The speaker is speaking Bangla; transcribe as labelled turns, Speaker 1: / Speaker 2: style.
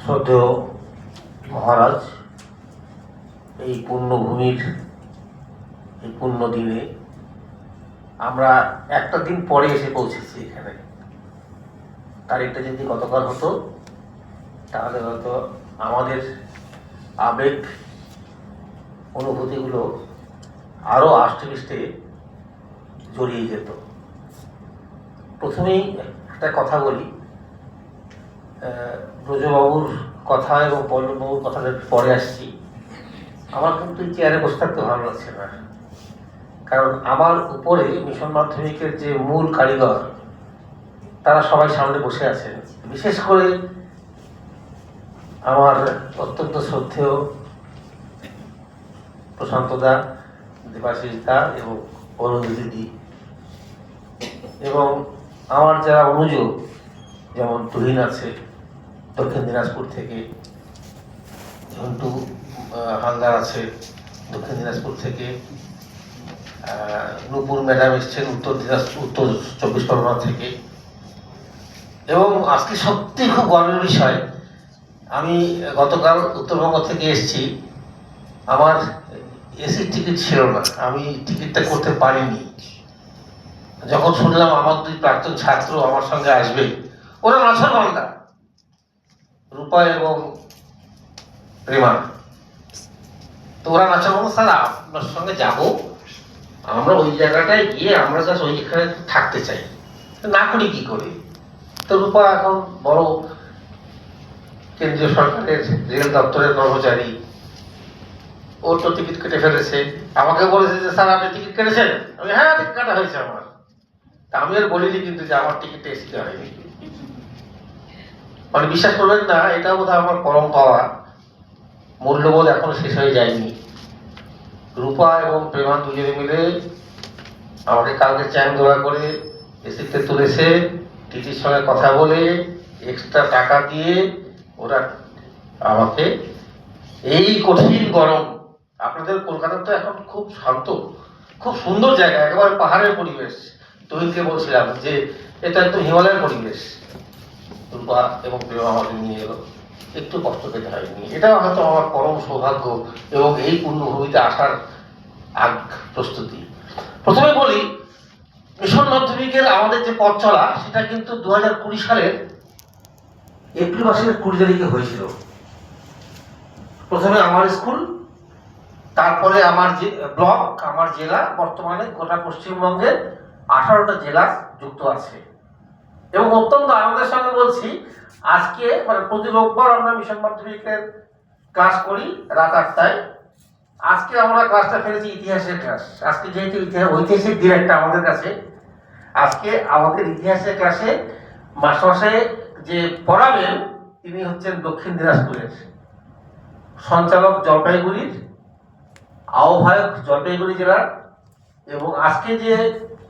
Speaker 1: শ্রদ্ধেয় মহারাজ, এই পুণ্যভূমির এই পুণ্য দিনে আমরা একটা দিন পরে এসে পৌঁছেছি এখানে। তারিখটা যদি গতকাল হতো তাহলে হয়তো আমাদের আবেগ অনুভূতিগুলো আরও আষ্টে জড়িয়ে যেত। প্রথমেই একটা কথা বলি, ব্রজবাবুর কথা এবং পল্লববাবুর কথাটা পরে আসছি। আমার কিন্তু চেয়ারে বসে থাকতে ভালো লাগছে না, কারণ আমার উপরে মিশন মাধ্যমিকের যে মূল কারিগর তারা সবাই সামনে বসে আছেন। বিশেষ করে আমার অত্যন্ত শ্রদ্ধেয় প্রশান্ত দা, দেবাশিস দা এবং অরুণ দিদি, এবং আমার যারা অনুযোগ, যেমন তুহিন আছে দক্ষিণ দিনাজপুর থেকে, ঝন্টু হালদার আছে দক্ষিণ দিনাজপুর থেকে, নূপুর ম্যাডাম এসছেন উত্তর 24 পরগনা থেকে। এবং আজকে সত্যি খুব গর্বের বিষয়, আমি গতকাল উত্তরবঙ্গ থেকে এসেছি, আমার এসির টিকিট ছিল না, আমি টিকিটটা করতে পারিনি। যখন শুনলাম আমার দুই প্রাক্তন ছাত্র আমার সঙ্গে আসবে, ওরা নাছরবান্ধা, রূপা এবং প্রেমা, তো ওরা নাছরবান্ধা, স্যার আপনার সঙ্গে যাবো, আমরা ওই জায়গাটায় গিয়ে আমরা জাস্ট ওইখানে থাকতে চাই, না করি কি করে। তো রূপা এখন বড় কেন্দ্রীয় সরকারের রেল দপ্তরের কর্মচারী, ওর তো টিকিট কেটে ফেলেছে। আমাকে বলেছে যে স্যার আপনি টিকিট কেটেছেন? আমি হ্যাঁ টিকিট কাটা হয়েছে আমার। তা আমি আর বলিনি কিন্তু যে আমার টিকিট এসিতে হয়নি। মানে বিশ্বাস করবেন না, এটা বোধহয় আমার পরম পাওয়া, মূল্যবোধ এখনো শেষ হয়ে যায়নি। রূপা এবং প্রেমা দুজনে মিলে আমাকে কালকে চ্যাং দোড়া করে এসিতে তুলেছে, টিটির সঙ্গে কথা বলে এক্সট্রা টাকা দিয়ে ওরা আমাকে এই কঠিন গরম, আপনাদের কলকাতা তো এখন খুব শান্ত, খুব সুন্দর জায়গা, একেবারে পাহাড়ের পরিবেশ। তুহিনকে বলছিলাম যে এটা একদম হিমালয়ের পরিবেশ। রূপা এবং প্রেমা আমাকে নিয়ে এলো, একটু কষ্ট পেতে হয়নি। এটা হয়তো আমার পরম সৌভাগ্য এবং এই পুণ্যভূমিতে আসার আগ প্রস্তুতি। প্রথমে বলি, মিশন মাধ্যমিকের আমাদের যে পথ চলা সেটা কিন্তু 2020 সালের এপ্রিল মাসের 20 তারিখে হয়েছিল। প্রথমে আমার স্কুল, তারপরে আমার যে ব্লক, আমার জেলা, বর্তমানে গোটা পশ্চিমবঙ্গের 18টা জেলা যুক্ত আছে। এবং অত্যন্ত আনন্দের সঙ্গে বলছি, আজকে মানে প্রতি রোববার আমরা মিশন মাধ্যমিকের ক্লাস করি রাত 8টায়। আজকে আমরা ক্লাসটা ফেলেছি ইতিহাসের ক্লাস। আজকে যেহেতু ঐতিহাসিক দিন একটা আমাদের কাছে, আজকে আমাদের ইতিহাসের ক্লাসে মাস্টারমশাই যে পড়াবেন তিনি হচ্ছেন দক্ষিণ দিনাজপুরের, সঞ্চালক জলপাইগুড়ির, আহ্বায়ক জলপাইগুড়ি জেলার। এবং আজকে যে